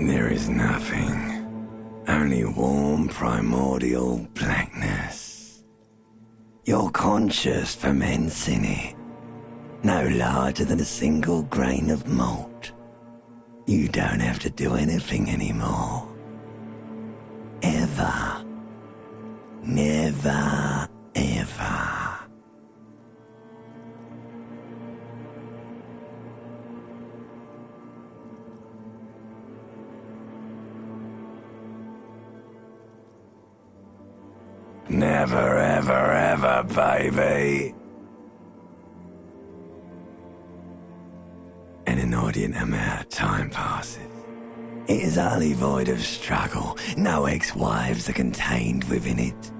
There is nothing. Only warm primordial blackness. Your conscious ferments in it. No larger than a single grain of malt. You don't have to do anything anymore. Ever. Never, ever. Never, ever, ever, baby. An inordinate amount of time passes. It is utterly void of struggle. No ex-wives are contained within it.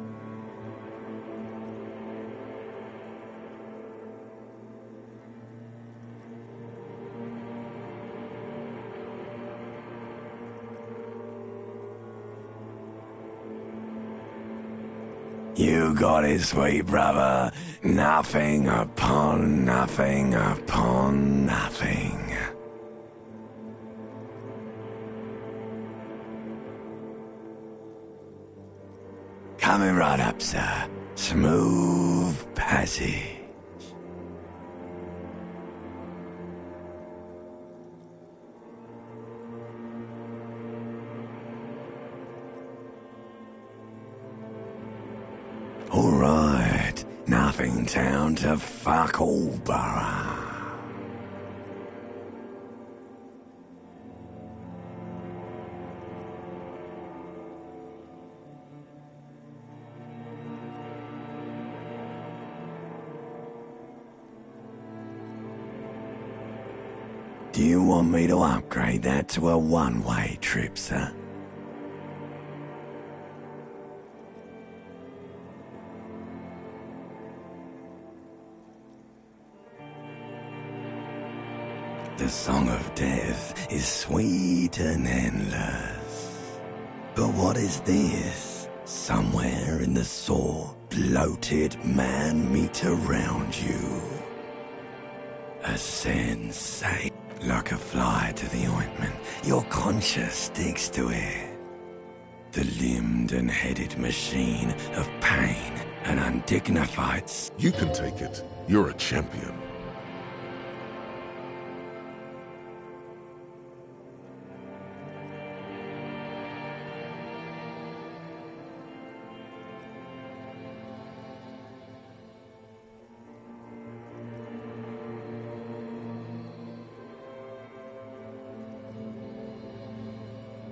You got it, sweet brother. Nothing upon nothing upon nothing. Coming right up, sir. Smooth passage. Alright, nothing town to fuck all borough. Do you want me to upgrade that to a one-way trip, sir? The song of death is sweet and endless. But what is this? Somewhere in the sore, bloated man meet around you. A sensation. Like a fly to the ointment, your conscience sticks to it. The limbed and headed machine of pain and undignified. You can take it. You're a champion.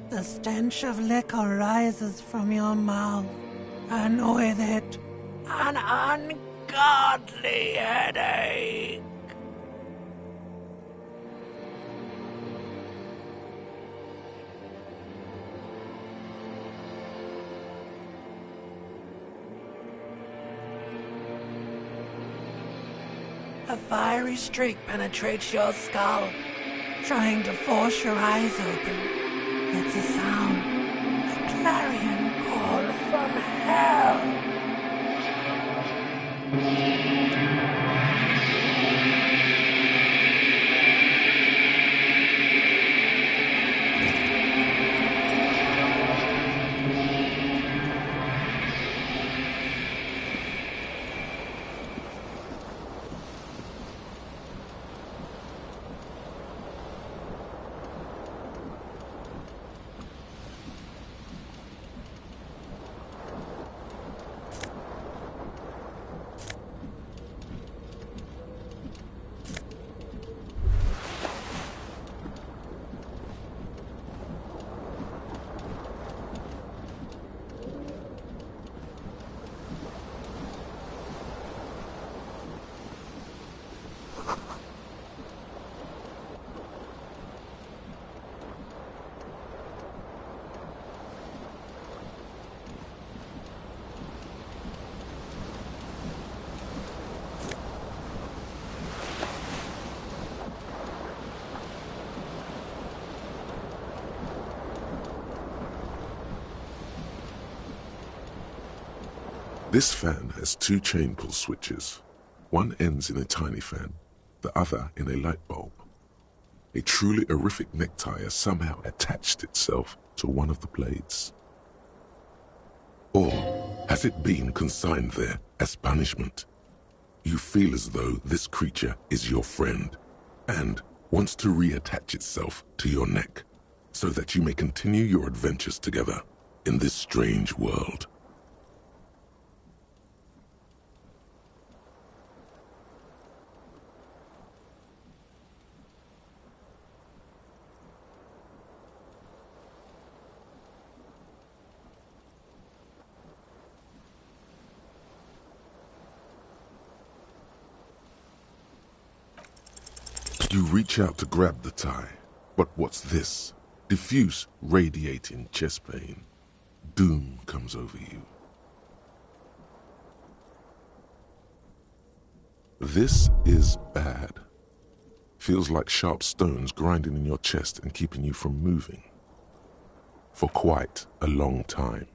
The stench of liquor rises from your mouth, and with it, an ungodly headache. A fiery streak penetrates your skull, trying to force your eyes open. It's a sound, a clarion call from hell. This fan has two chain pull switches. One ends in a tiny fan, the other in a light bulb. A truly horrific necktie has somehow attached itself to one of the blades. Or has it been consigned there as punishment? You feel as though this creature is your friend and wants to reattach itself to your neck so that you may continue your adventures together in this strange world. You reach out to grab the tie, but what's this? Diffuse, radiating chest pain. Doom comes over you. This is bad. Feels like sharp stones grinding in your chest and keeping you from moving. For quite a long time.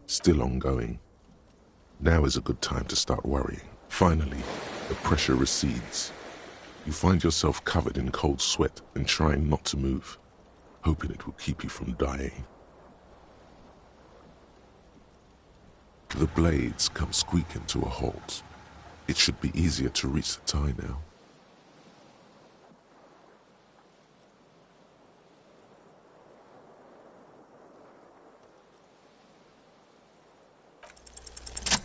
Still ongoing. Now is a good time to start worrying. Finally, the pressure recedes. You find yourself covered in cold sweat and trying not to move, hoping it will keep you from dying. The blades come squeaking to a halt. It should be easier to reach the tie now.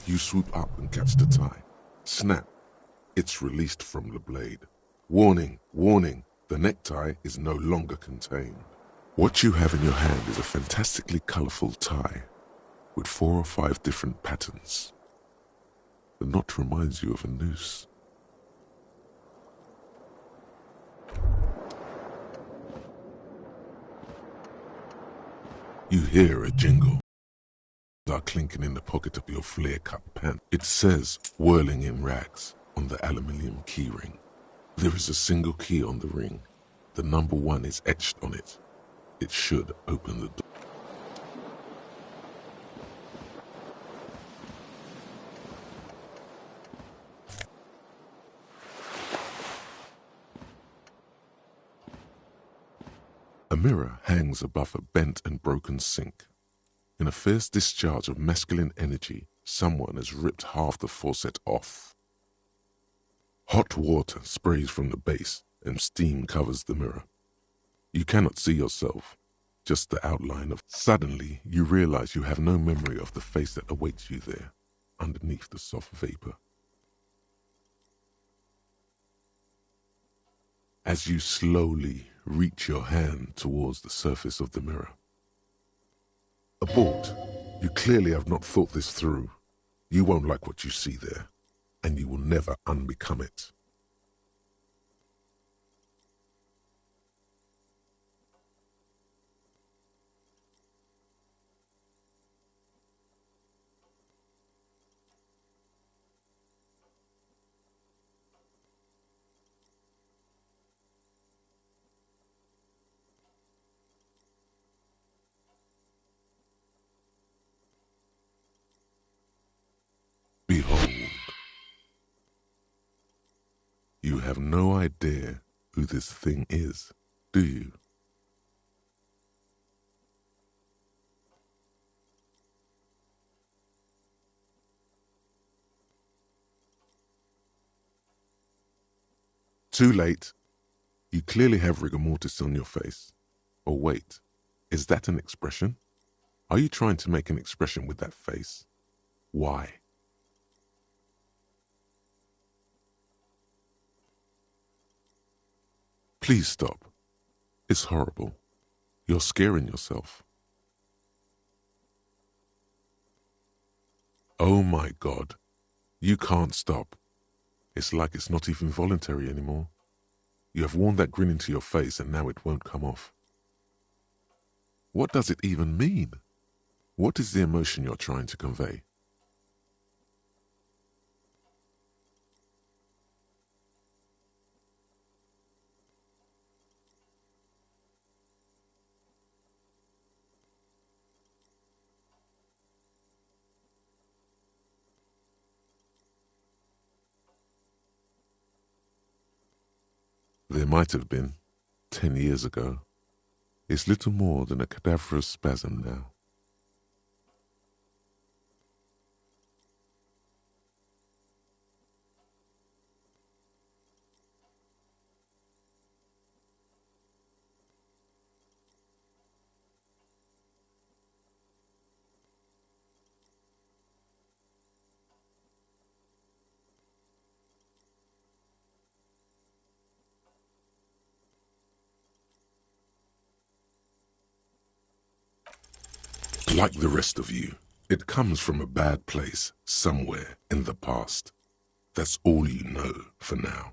You swoop up and catch the tie. Snap. It's released from the blade. Warning, warning, the necktie is no longer contained. What you have in your hand is a fantastically colorful tie with 4 or 5 different patterns. The knot reminds you of a noose. You hear a jingle. Are clinking in the pocket of your flare-cut pant. It says, whirling in rags, on the aluminium keyring. There is a single key on the ring. The number 1 is etched on it. It should open the door. A mirror hangs above a bent and broken sink. In a fierce discharge of masculine energy, someone has ripped half the faucet off. Hot water sprays from the base and steam covers the mirror. You cannot see yourself, just the outline of... Suddenly, you realize you have no memory of the face that awaits you there, underneath the soft vapor. As you slowly reach your hand towards the surface of the mirror. Abort. You clearly have not thought this through. You won't like what you see there, and you will never unbecome it. Behold. You have no idea who this thing is, do you? Too late. You clearly have rigor mortis on your face. Or wait, is that an expression? Are you trying to make an expression with that face? Why? Please stop. It's horrible. You're scaring yourself. Oh my God. You can't stop. It's like it's not even voluntary anymore. You have worn that grin into your face and now it won't come off. What does it even mean? What is the emotion you're trying to convey? There might have been 10 years ago. It's little more than a cadaverous spasm now. Like the rest of you, it comes from a bad place somewhere in the past. That's all you know for now.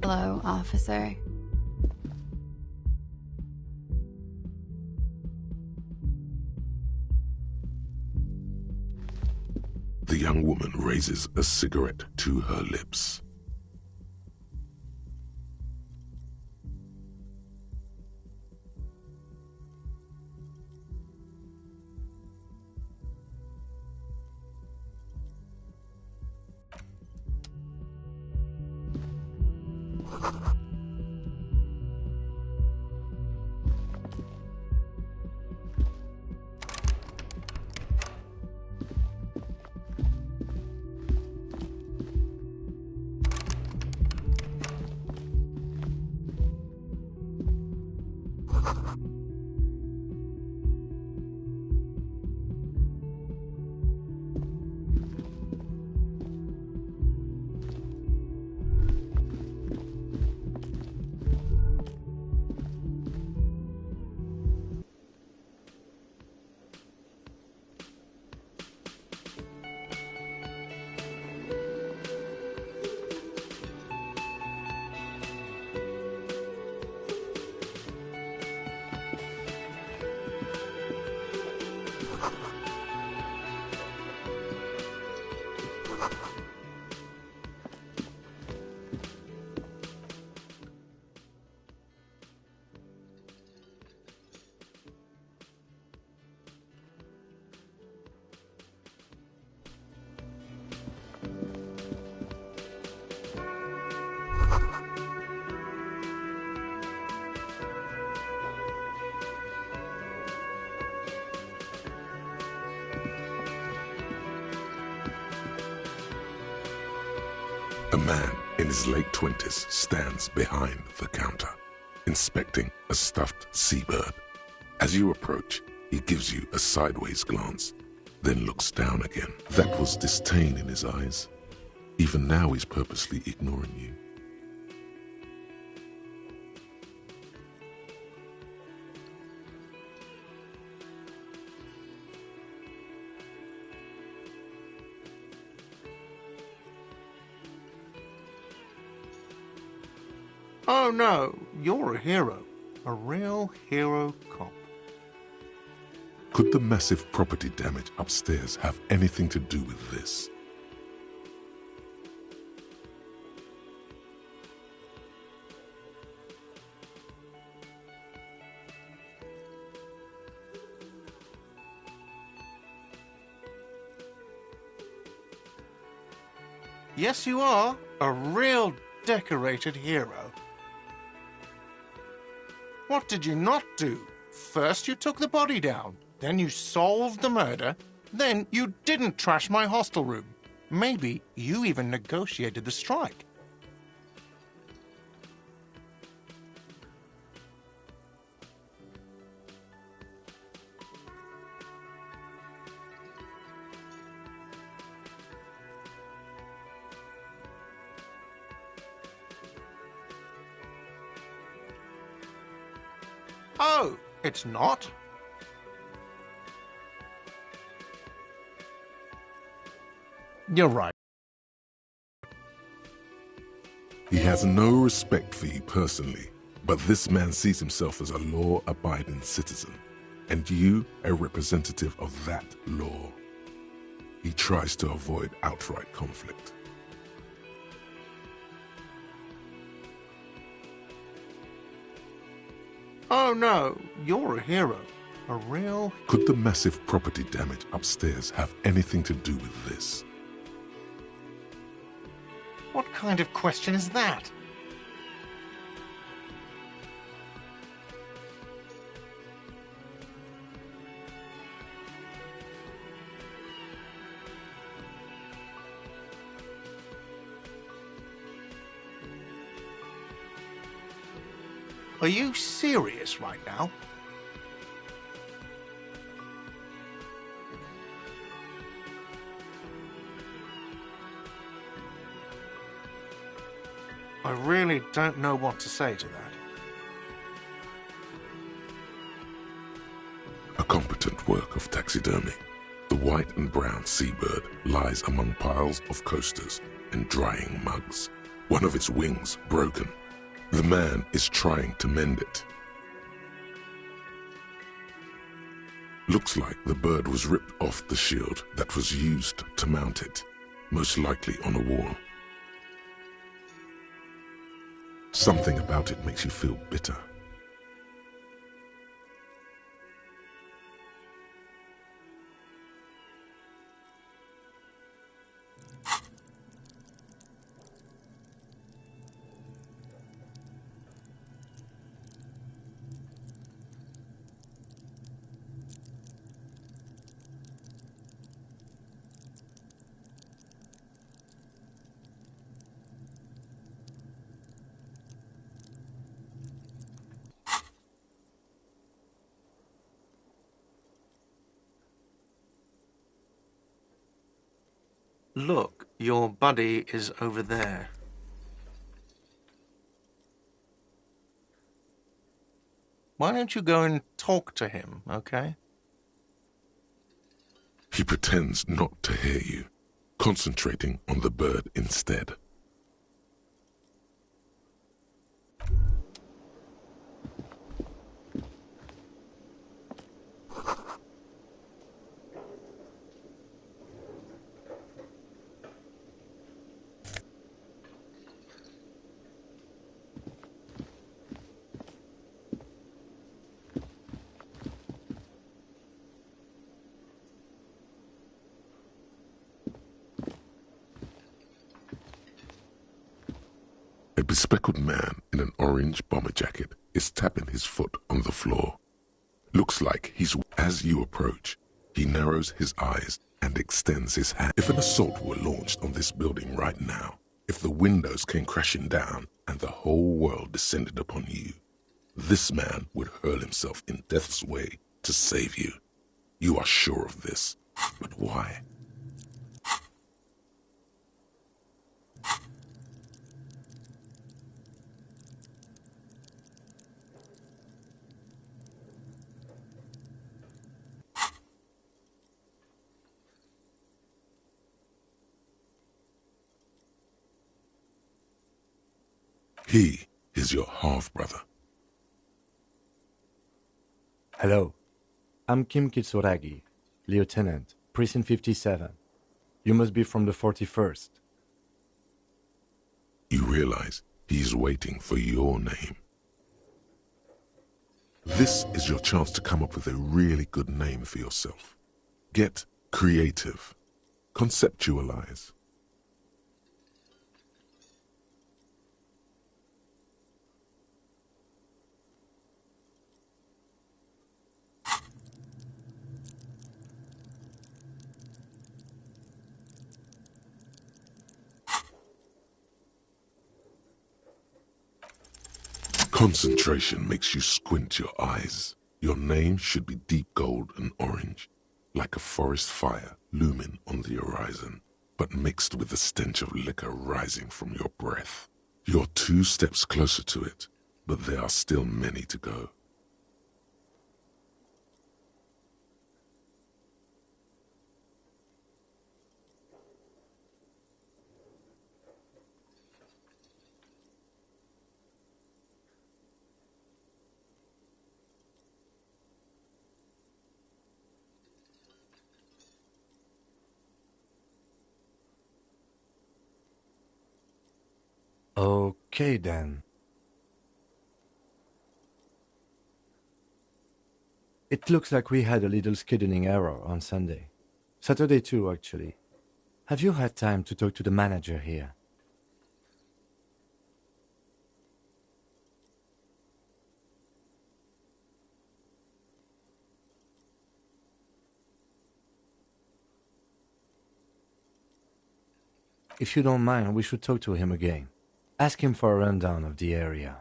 Hello, officer. The young woman raises a cigarette to her lips. A man in his late 20s stands behind the counter, inspecting a stuffed seabird. As you approach, he gives you a sideways glance, then looks down again. That was disdain in his eyes. Even now he's purposely ignoring you. Oh no, you're a hero. A real hero cop. Could the massive property damage upstairs have anything to do with this? Yes, you are. A real decorated hero. What did you not do? First you took the body down, then you solved the murder, then you didn't trash my hostel room. Maybe you even negotiated the strike. Oh, it's not? You're right. He has no respect for you personally, but this man sees himself as a law-abiding citizen, and you a representative of that law. He tries to avoid outright conflict. Oh no, you're a hero. A real... Could the massive property damage upstairs have anything to do with this? What kind of question is that? Are you serious right now? I really don't know what to say to that. A competent work of taxidermy. The white and brown seabird lies among piles of coasters and drying mugs. One of its wings broken. The man is trying to mend it. Looks like the bird was ripped off the shield that was used to mount it, most likely on a wall. Something about it makes you feel bitter. Look, your buddy is over there. Why don't you go and talk to him, okay? He pretends not to hear you, concentrating on the bird instead. A bespectacled man in an orange bomber jacket is tapping his foot on the floor. Looks like he's... As you approach, he narrows his eyes and extends his hand. If an assault were launched on this building right now, if the windows came crashing down and the whole world descended upon you, this man would hurl himself in death's way to save you. You are sure of this, but why? He is your half-brother. Hello. I'm Kim Kitsuragi, Lieutenant, Precinct 57. You must be from the 41st. You realize he's waiting for your name. This is your chance to come up with a really good name for yourself. Get creative. Conceptualize. Concentration makes you squint your eyes. Your name should be deep gold and orange, like a forest fire looming on the horizon, but mixed with the stench of liquor rising from your breath. You're 2 steps closer to it, but there are still many to go. Okay then. It looks like we had a little scheduling error on Sunday. Saturday too, actually. Have you had time to talk to the manager here? If you don't mind, we should talk to him again. Ask him for a rundown of the area.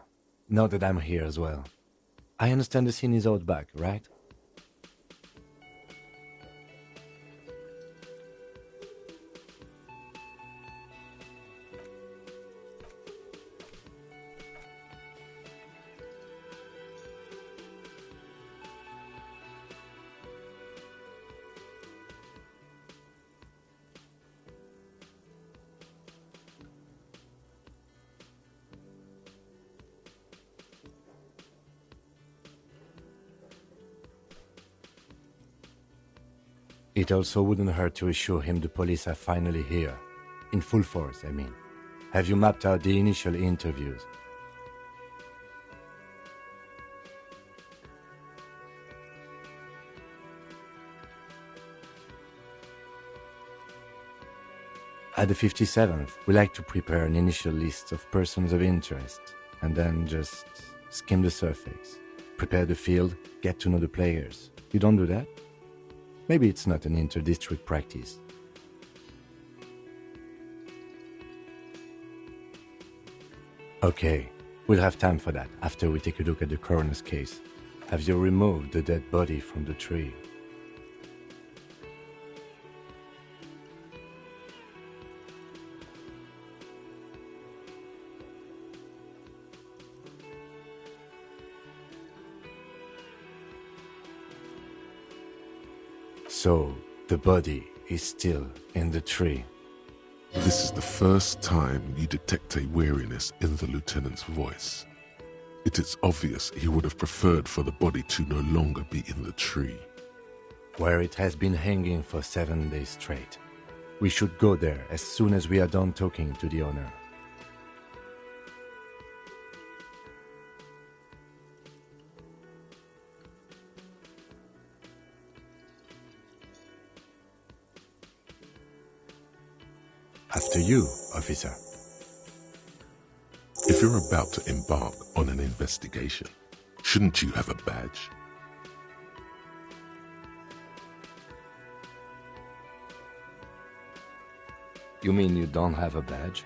Now that I'm here as well. I understand the scene is out back, right? It also wouldn't hurt to assure him the police are finally here. In full force, I mean. Have you mapped out the initial interviews? At the 57th, we like to prepare an initial list of persons of interest, and then just skim the surface. Prepare the field, get to know the players. You don't do that? Maybe it's not an inter-district practice. Okay, we'll have time for that after we take a look at the coroner's case. Have you removed the dead body from the tree? So, the body is still in the tree. This is the first time you detect a weariness in the lieutenant's voice. It is obvious he would have preferred for the body to no longer be in the tree. Where it has been hanging for 7 days straight. We should go there as soon as we are done talking to the owner. After you, officer. If you're about to embark on an investigation, shouldn't you have a badge? You mean you don't have a badge?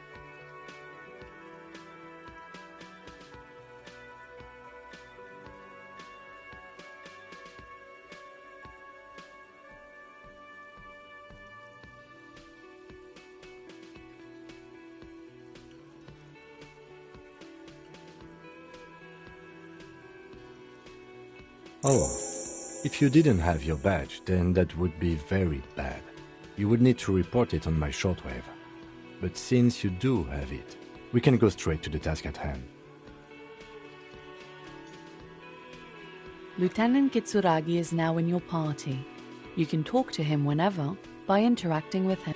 Oh, if you didn't have your badge, then that would be very bad. You would need to report it on my shortwave. But since you do have it, we can go straight to the task at hand. Lieutenant Kitsuragi is now in your party. You can talk to him whenever by interacting with him.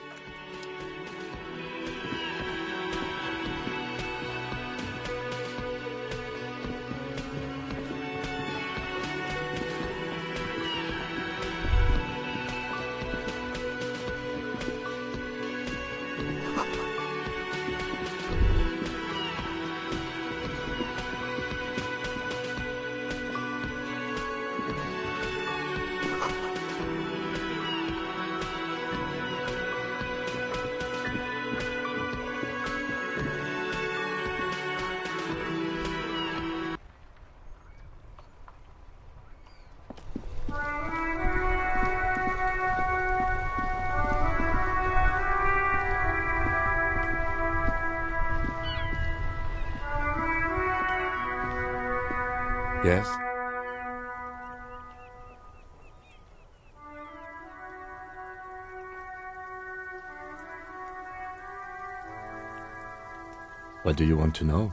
Yes? What do you want to know?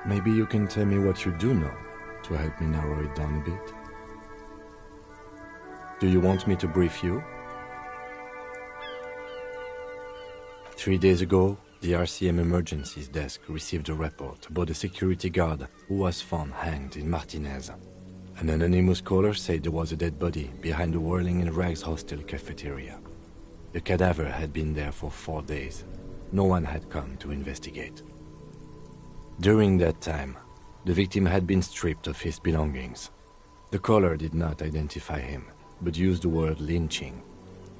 Maybe you can tell me what you do know to help me narrow it down a bit. Do you want me to brief you? 3 days ago, the RCM Emergencies Desk received a report about a security guard who was found hanged in Martinez. An anonymous caller said there was a dead body behind the Whirling in Rags hostel cafeteria. The cadaver had been there for 4 days. No one had come to investigate. During that time, the victim had been stripped of his belongings. The caller did not identify him, but used the word lynching.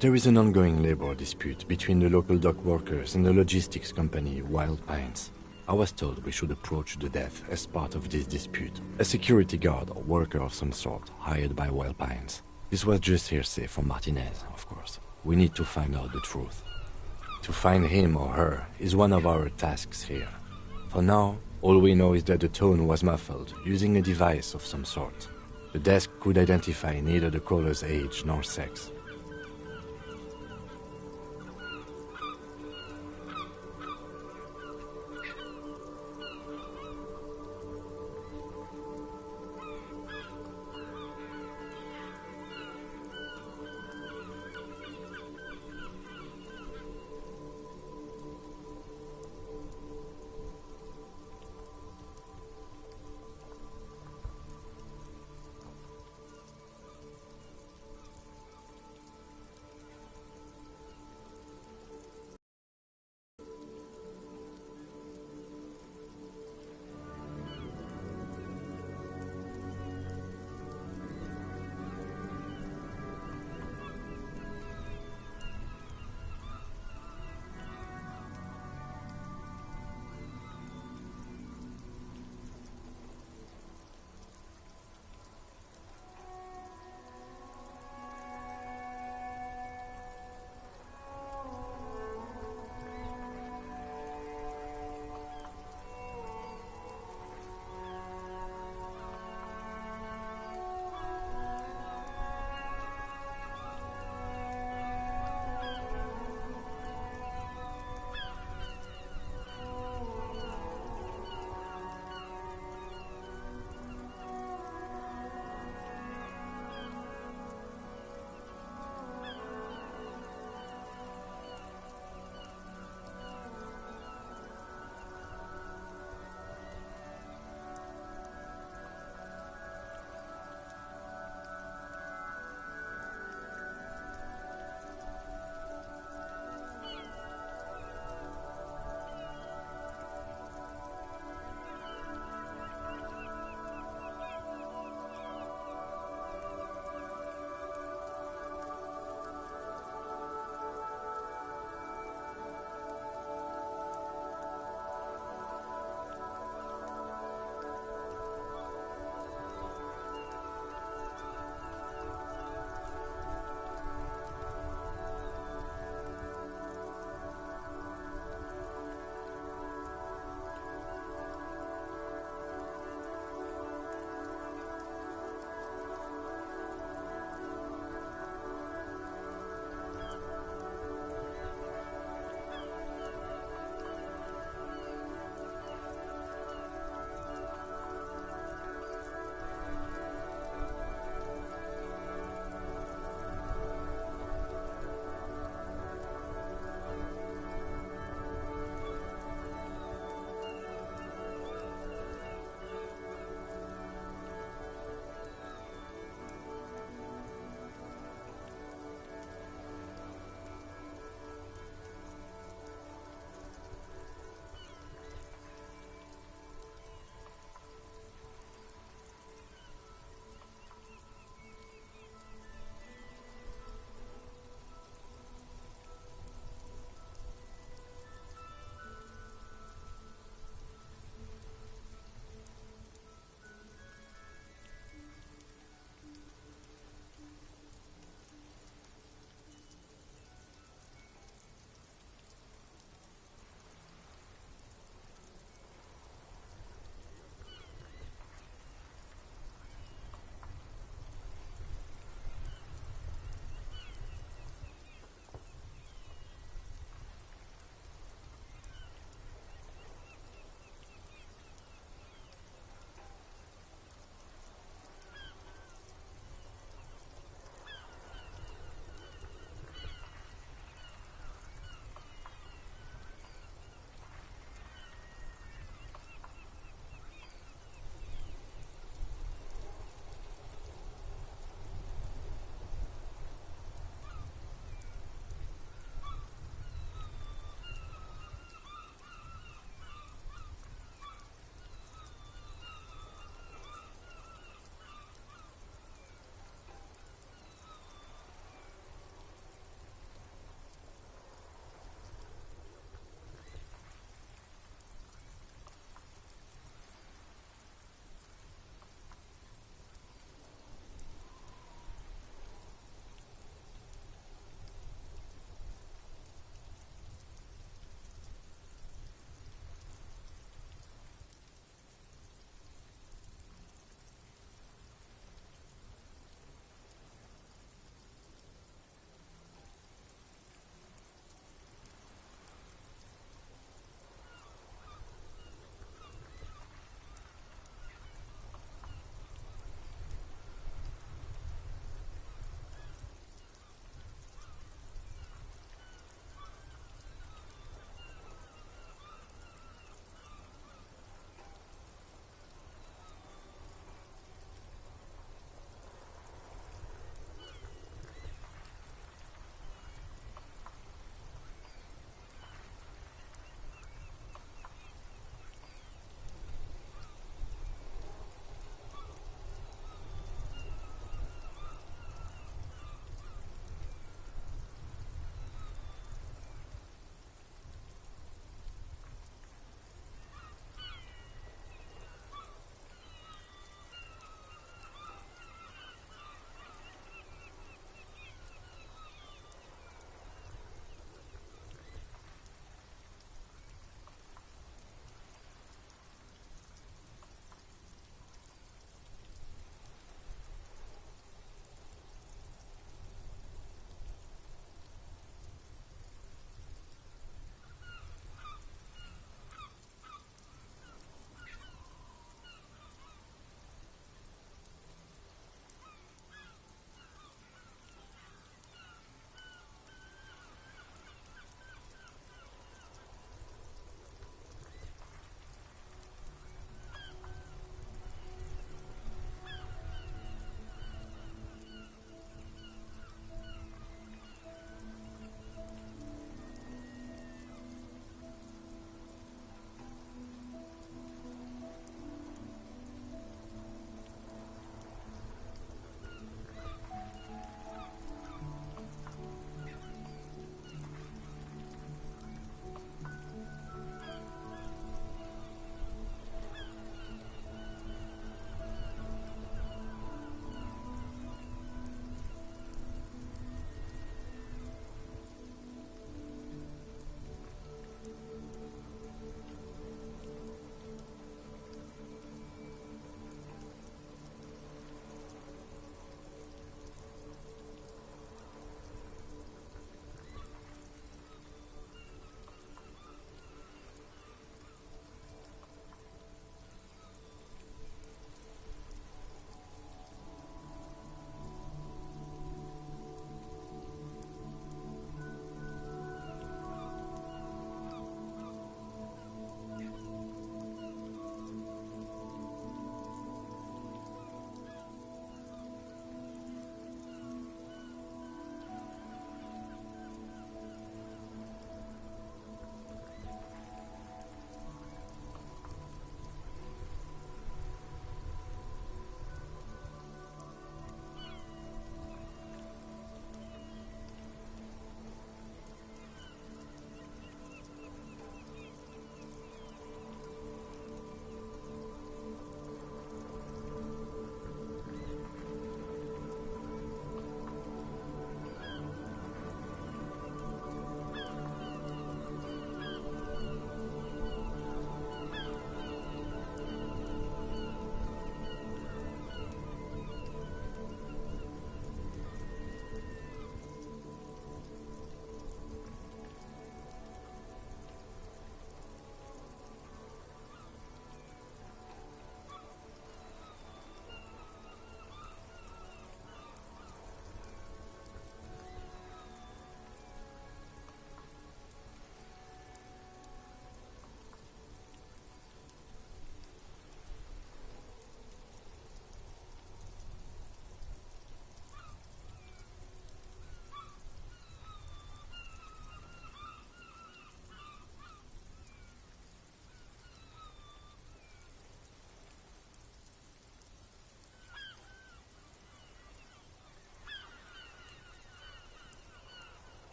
There is an ongoing labor dispute between the local dock workers and the logistics company Wild Pines. I was told we should approach the death as part of this dispute. A security guard or worker of some sort hired by Wild Pines. This was just hearsay from Martinez, of course. We need to find out the truth. To find him or her is one of our tasks here. For now, all we know is that the tone was muffled using a device of some sort. The desk could identify neither the caller's age nor sex.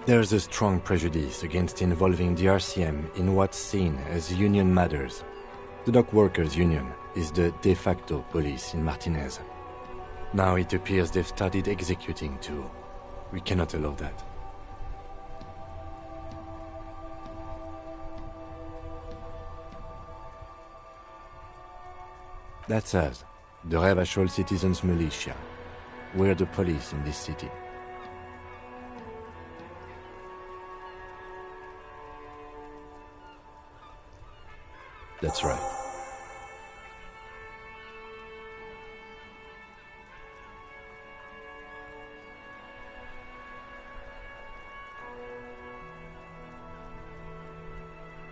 There's a strong prejudice against involving the RCM in what's seen as union matters. The Dock Workers Union is the de facto police in Martinez. Now it appears they've started executing too. We cannot allow that. That's us, the Revachol Citizens Militia. We're the police in this city. That's right.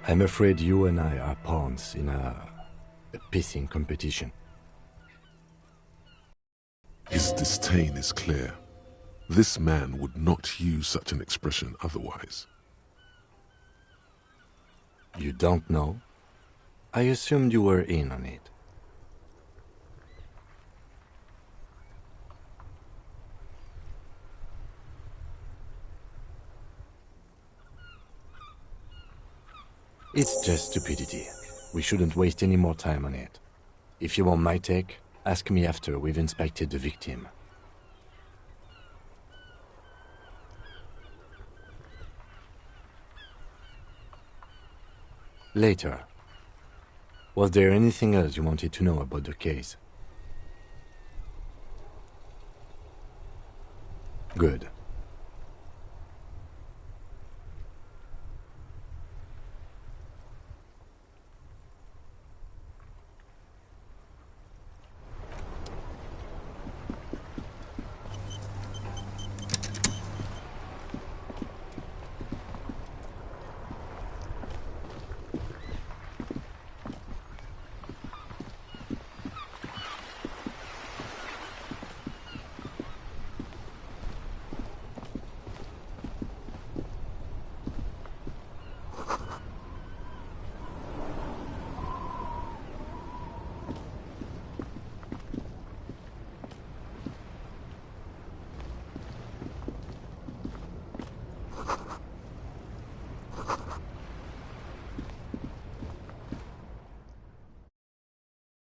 I'm afraid you and I are pawns in a pissing competition. His disdain is clear. This man would not use such an expression otherwise. You don't know? I assumed you were in on it. It's just stupidity. We shouldn't waste any more time on it. If you want my take, ask me after we've inspected the victim. Later. Was there anything else you wanted to know about the case? Good.